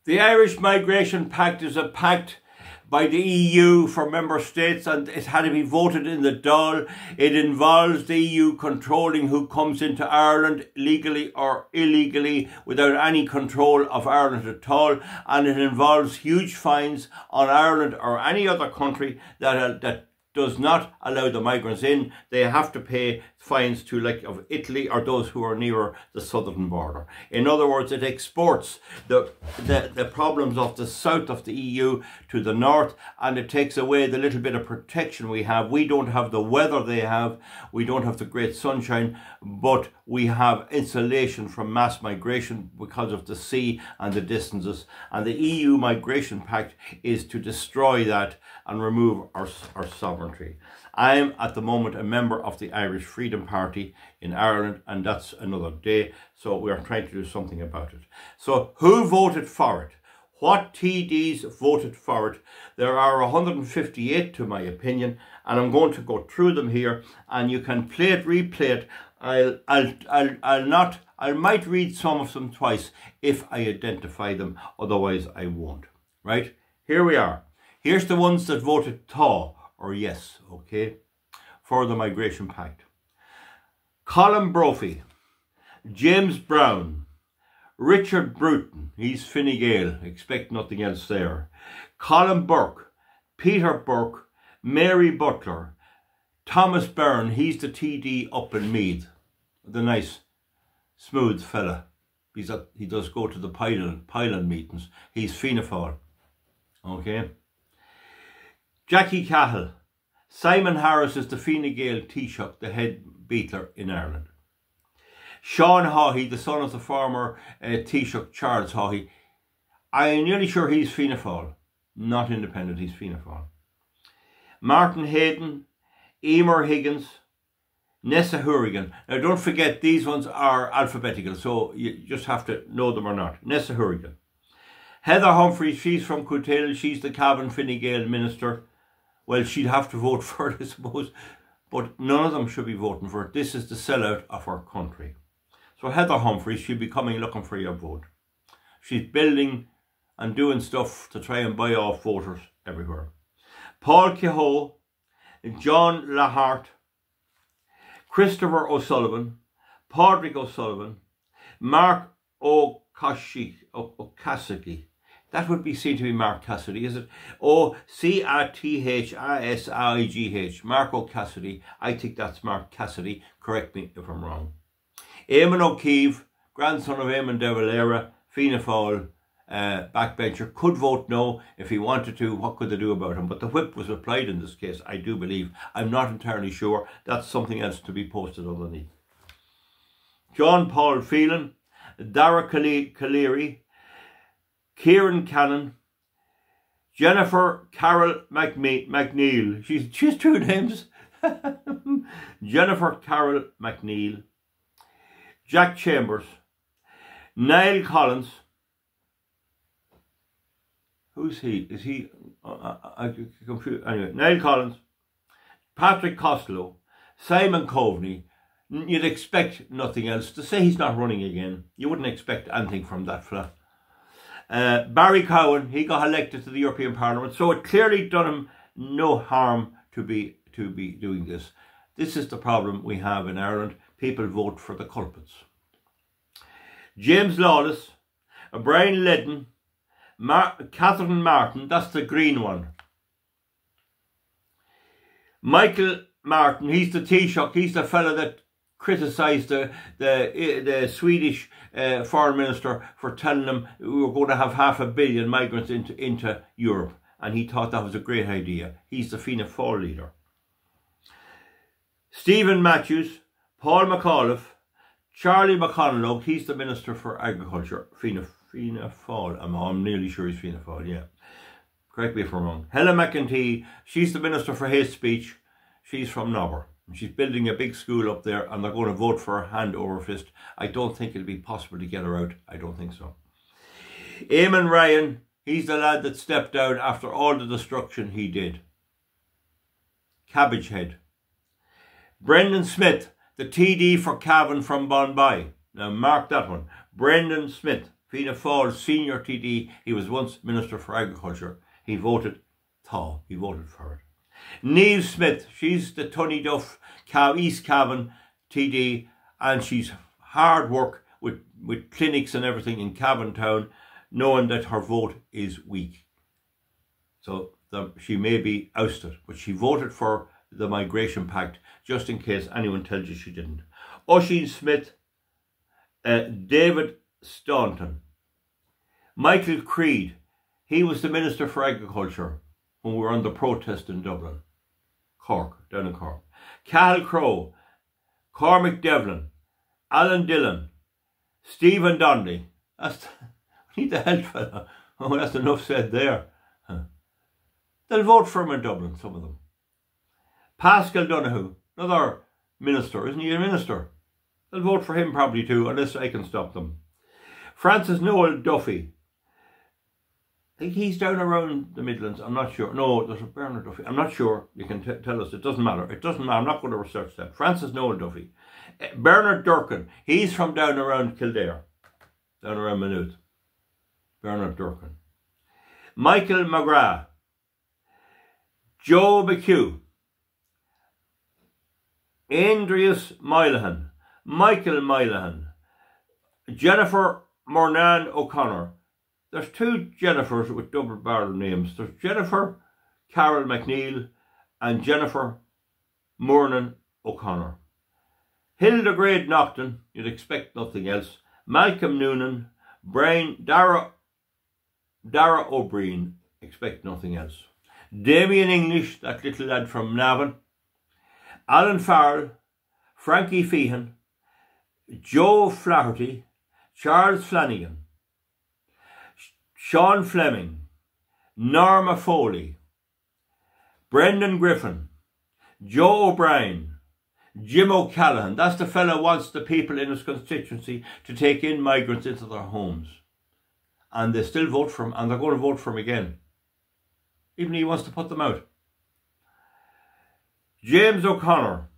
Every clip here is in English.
The Irish Migration Pact is a pact by the EU for member states, and it had to be voted in the Dáil. It involves the EU controlling who comes into Ireland legally or illegally without any control of Ireland at all, and it involves huge fines on Ireland or any other country that does not allow the migrants in. They have to pay fines to, like, of Italy or those who are nearer the southern border. In other words, it exports the problems of the south of the EU to the north, and it takes away the little bit of protection we have. We don't have the weather they have. We don't have the great sunshine, but we have insulation from mass migration because of the sea and the distances. And the EU Migration Pact is to destroy that and remove our sovereignty. I'm at the moment a member of the Irish Freedom Party in Ireland, and that's another day. So we are trying to do something about it. So who voted for it? What T.D.s voted for it? There are 158 to my opinion, and I'm going to go through them here, and you can play it, replay it. I might read some of them twice if I identify them, otherwise I won't. Right? Here we are. Here's the ones that voted Tá, or yes, okay, for the Migration Pact. Colin Brophy, James Brown, Richard Bruton, he's Fine Gael, expect nothing else there. Colin Burke, Peter Burke, Mary Butler, Thomas Byrne, he's the TD up in Meath, the nice smooth fella. He does go to the Pylon meetings. He's Fianna Fáil, okay. Jackie Cahill, Simon Harris is the Fine Gael Taoiseach, the head beatler in Ireland. Sean Haughey, the son of the former Taoiseach Charles Haughey, I'm nearly sure he's Fianna Fáil, not independent, he's Fianna Fáil. Martin Hayden, Emer Higgins, Nessa Hourigan. Now don't forget, these ones are alphabetical, so you just have to know them or not. Nessa Hourigan. Heather Humphreys, she's from Coothill, she's the Cavan Fine Gael minister. Well, she'd have to vote for it, I suppose, but none of them should be voting for it. This is the sellout of our country. So Heather Humphreys, she'll be coming looking for your vote. She's building and doing stuff to try and buy off voters everywhere. Paul Kehoe, John Lahart, Christopher O'Sullivan, Padraig O'Sullivan, Mark O'Cassidy. That would be seen to be Mark Cassidy, is it? O-C-A-T-H-A-S-I-G-H. Mark O'Cassidy. I think that's Mark Cassidy. Correct me if I'm wrong. Eamon O'Keefe, grandson of Eamon de Valera, Fianna Fáil, backbencher, could vote no if he wanted to. What could they do about him? But the whip was applied in this case, I do believe. I'm not entirely sure. That's something else to be posted underneath. John Paul Phelan, Dara Calleary, Kieran Cannon, Jennifer Carol McNeil. She's two names. Jennifer Carol McNeil, Jack Chambers, Niall Collins. Who's he? Is he? I'm confused. Anyway, Niall Collins, Patrick Costello, Simon Coveney. You'd expect nothing else. To say he's not running again, you wouldn't expect anything from that fella. Barry Cowan, he got elected to the European Parliament, so it clearly done him no harm to be doing this. This is the problem we have in Ireland. People vote for the culprits. James Lawless, Brian Ledden, Catherine Martin, that's the green one. Michael Martin, he's the Taoiseach, he's the fella that criticised the Swedish foreign minister for telling them we were going to have 500 million migrants into Europe, and he thought that was a great idea. He's the Fianna Fáil leader. Stephen Matthews, Paul McAuliffe, Charlie McConalogue, he's the Minister for Agriculture, Fianna Fáil. I'm nearly sure he's Fianna Fáil, yeah. Correct me if I'm wrong. Helen McEntee, she's the Minister for Hate Speech. She's from Nobber. She's building a big school up there, and they're going to vote for her hand over fist. I don't think it'll be possible to get her out. I don't think so. Eamon Ryan, he's the lad that stepped down after all the destruction he did. Cabbage Head. Brendan Smith, the TD for Cavan from Bombay. Now mark that one. Brendan Smith. Fianna Fáil, senior TD, he was once Minister for Agriculture. He voted Tá. He voted for it. Niamh Smith, she's the Tunny Duff, East Cavan TD, and she's hard work with clinics and everything in Cavan Town, knowing that her vote is weak. So she may be ousted, but she voted for the Migration Pact, just in case anyone tells you she didn't. Oisin Smith, David Staunton, Michael Creed, he was the Minister for Agriculture when we were on the protest in Dublin, Cork, down in Cork. Cathal Crowe, Cormac Devlin, Alan Dillon, Stephen Donnelly. That's need the help, fella. Oh, that's enough said there. They'll vote for him in Dublin, some of them. Pascal Donoghue, another minister, isn't he a minister? They'll vote for him probably too, unless I can stop them. Francis Noel Duffy, I think he's down around the Midlands, I'm not sure. No, there's a Bernard Duffy, I'm not sure. You can tell us, it doesn't matter. It doesn't matter, I'm not going to research that. Francis Noel Duffy. Bernard Durkin, he's from down around Kildare, down around Maynooth. Bernard Durkin. Michael McGrath, Joe McHugh, Andreas Milahan, Michael Milahan, Jennifer Mornan O'Connor. There's two Jennifers with double-barrel names. There's Jennifer Carol McNeil and Jennifer Mornan O'Connor. Hilda Grade Nocton, you'd expect nothing else. Malcolm Noonan, Dara O'Brien, expect nothing else. Damien English, that little lad from Navan. Alan Farrell, Frankie Feehan, Joe Flaherty, Charles Flanagan, Sean Fleming, Norma Foley, Brendan Griffin, Joe O'Brien, Jim O'Callaghan. That's the fella who wants the people in his constituency to take in migrants into their homes. And they still vote for him, and they're going to vote for him again. Even he wants to put them out. James O'Connor,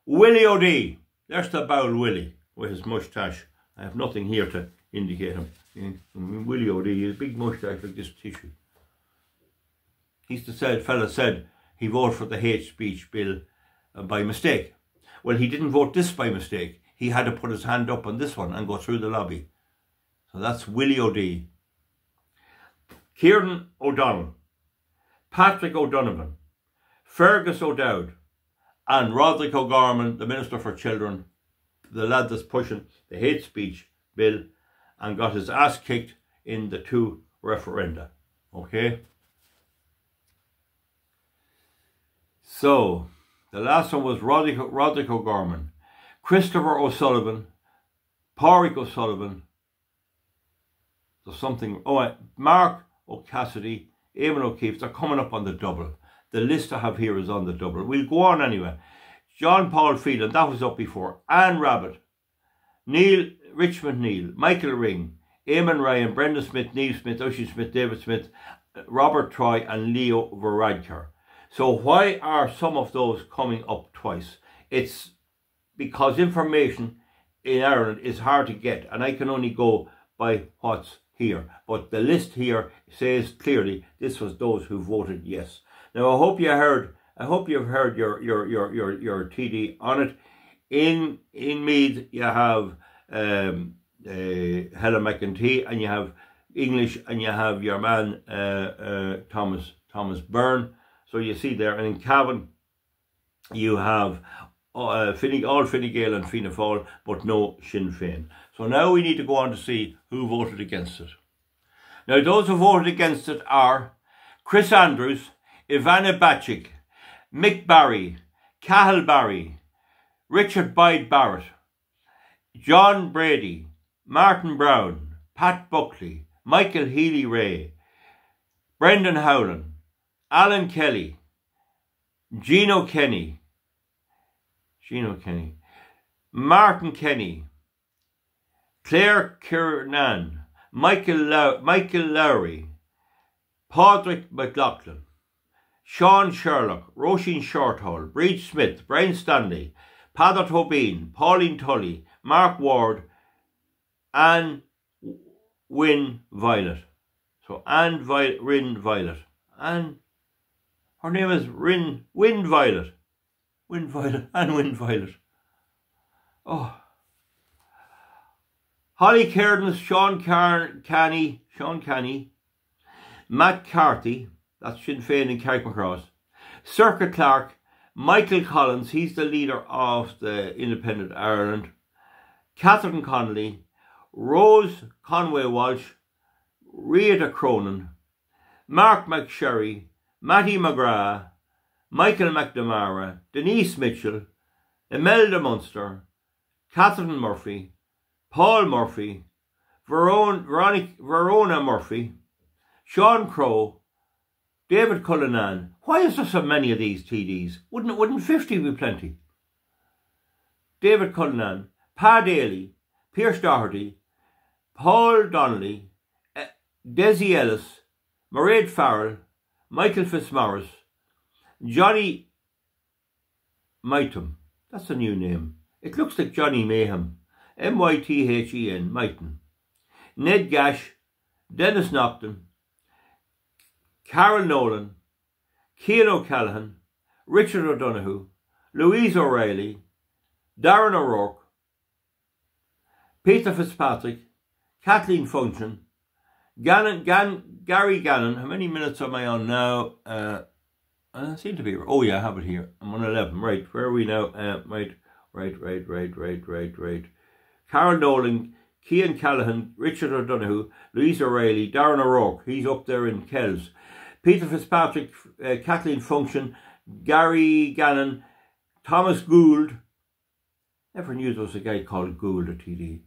Willie O'Dea. There's the Bowl Willie with his moustache. I have nothing here to indicate him. Willie O'Dea, his big moustache like this tissue. He's the fella said he voted for the hate speech bill by mistake. Well, he didn't vote this by mistake. He had to put his hand up on this one and go through the lobby. So that's Willie O'Dea. Kieran O'Donnell, Patrick O'Donovan, Fergus O'Dowd, and Roderick O'Gorman, the Minister for Children, the lad that's pushing the hate speech bill and got his ass kicked in the 2 referenda. Okay? So, the last one was Roderick O'Gorman, Christopher O'Sullivan, Pádraig O'Sullivan, there's something, Mark O'Cassidy, Eamon O'Keefe, they're coming up on the double. The list I have here is on the double. We'll go on anyway. John Paul Phelan, that was up before. Anne Rabbitt, Richmond Neil, Michael Ring, Eamon Ryan, Brenda Smith, Niamh Smith, Oisin Smith, David Smith, Robert Troy and Leo Varadkar. So why are some of those coming up twice? It's because information in Ireland is hard to get, and I can only go by what's here. But the list here says clearly this was those who voted yes. Now I hope you've heard your TD on it. In Meath you have Helen McEntee, and you have English, and you have your man Thomas Byrne. So you see there, and in Cavan you have all Fine Gael and Fianna Fáil, but no Sinn Féin. So now we need to go on to see who voted against it. Now those who voted against it are Chris Andrews, Ivana Bacik, Mick Barry, Cathal Barry, Richard Boyd Barrett, John Brady, Martin Brown, Pat Buckley, Michael Healy-Rae, Brendan Howland, Alan Kelly, Gino Kenny, Martin Kenny, Claire Kiernan, Michael Lowry, Padraig McLaughlin, Sean Sherlock, Roisin Shorthall, Breach Smith, Brian Stanley, Peadar Tobin, Pauline Tully, Mark Ward, Anne Win Violet. So Anne Rin Violet. Anne, her name is Win Violet. Win Violet. Anne Win Violet. Oh. Holly Cairns, Sean Canny, Matt Carthy, that's Sinn Féin in Carrickmacross, Circa Clark, Michael Collins, he's the leader of the Independent Ireland, Catherine Connolly, Rose Conway Walsh, Rita Cronin, Mark McSherry, Matty McGrath, Michael McNamara, Denise Mitchell, Imelda Munster, Catherine Murphy, Paul Murphy, Verona Murphy, Sean Crowe, David Cullinan. Why is there so many of these TDs? Wouldn't 50 be plenty? David Cullinan, Pa Daly, Pierce Doherty, Paul Donnelly, Desi Ellis, Mairead Farrell, Michael Fitzmaurice, Johnny Myton. That's a new name. It looks like Johnny Mayhem. Mythen, Myton. Ned Gash, Dennis Nocton, Carol Nolan, Cian O'Callaghan, Richard O'Donoghue, Louise O'Reilly, Darren O'Rourke, Peter Fitzpatrick, Kathleen Function, Gary Gannon. How many minutes am I on now? I seem to be, oh yeah, I have it here. I'm on 11, right. Where are we now? Right. Carol Nolan, Cian Callaghan, Richard O'Donoghue, Louise O'Reilly, Darren O'Rourke, he's up there in Kells, Peter Fitzpatrick, Kathleen Function, Gary Gannon, Thomas Gould, never knew there was a guy called Gould at TD,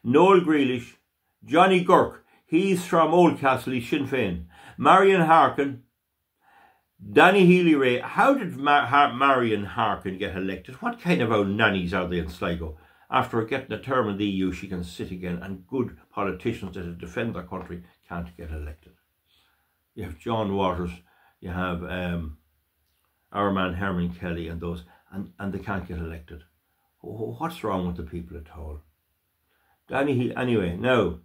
Noel Grealish, Johnny Gurk, he's from Oldcastle, he's Sinn Féin, Marion Harkin, Danny Healy-Rae. How did Marion Harkin get elected? What kind of old nannies are they in Sligo? After getting a term in the EU, she can sit again, and good politicians that defend their country can't get elected. You have John Waters, you have our man Herman Kelly and those, and they can't get elected. Oh, what's wrong with the people at all? Anyway, now,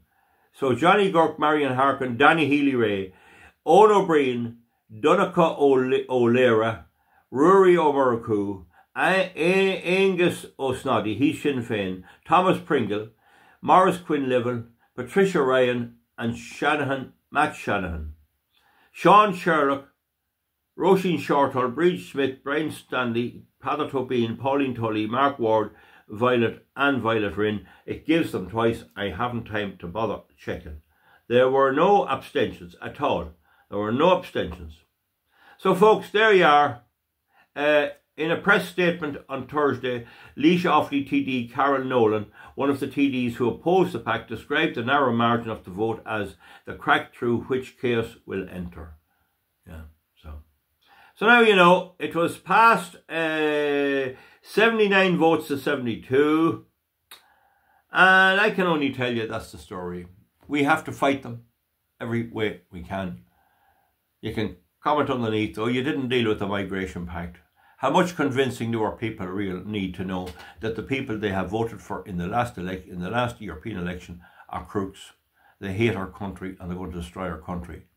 so Johnny Gurk, Marion Harkin, Danny Healy-Rae, Owen O'Brien, Donica O'Leary, Rory O'Murraku, Angus O'Snoddy, he's Sinn Féin, Thomas Pringle, Morris Quinlivan, Patricia Ryan, and Matt Shanahan. Sean Sherlock, Roisin Shortall, Bridge Smith, Brian Stanley, Peadar Tobin, Pauline Tully, Mark Ward, Violet and Violet Rinn. It gives them twice. I haven't time to bother checking. There were no abstentions at all. There were no abstentions. So folks, there you are. In a press statement on Thursday, Laois Offaly TD Carol Nolan, one of the TDs who opposed the pact, described the narrow margin of the vote as the crack through which chaos will enter. Yeah, so now you know, it was passed 79 votes to 72. And I can only tell you that's the story. We have to fight them every way we can. You can comment underneath, oh, you didn't deal with the migration pact. How much convincing do our people really need to know that the people they have voted for in the last European election are crooks? They hate our country and they're going to destroy our country.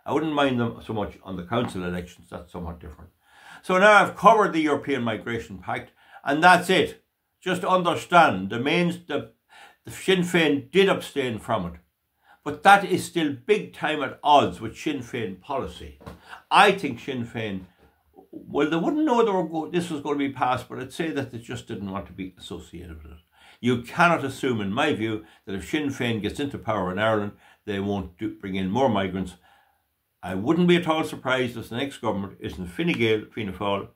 I wouldn't mind them so much on the council elections. That's somewhat different. So now I've covered the European Migration Pact, and that's it. Just understand the Sinn Féin did abstain from it. But that is still big time at odds with Sinn Féin policy. I think Sinn Féin, well, they wouldn't know this was going to be passed, but I'd say that they just didn't want to be associated with it. You cannot assume, in my view, that if Sinn Féin gets into power in Ireland, they won't bring in more migrants. I wouldn't be at all surprised if the next government isn't Fine Gael, Fianna Fáil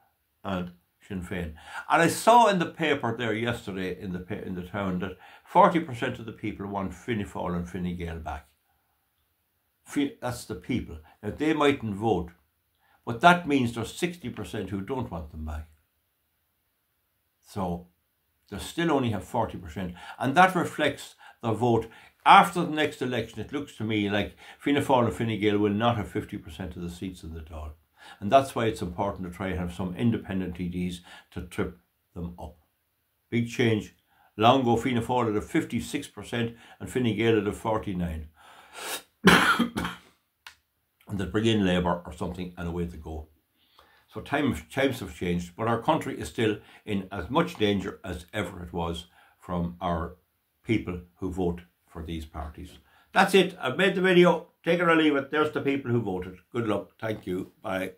and Sinn Féin. And I saw in the paper there yesterday in the town that 40% of the people want Fianna Fáil and Fine Gael back. That's the people. Now, they mightn't vote, but that means there's 60% who don't want them back. So they still only have 40%. And that reflects the vote. After the next election, it looks to me like Fianna Fáil and Fine Gael will not have 50% of the seats in the Dáil. And that's why it's important to try and have some independent TDs to trip them up. Big change. Long ago, Fianna Fáil had a 56% and Fine Gael had a 49%. and they'll bring in Labour or something, and away they go. So times have changed, but our country is still in as much danger as ever it was from our people who vote for these parties. That's it. I've made the video. Take it or leave it. There's the people who voted. Good luck. Thank you. Bye.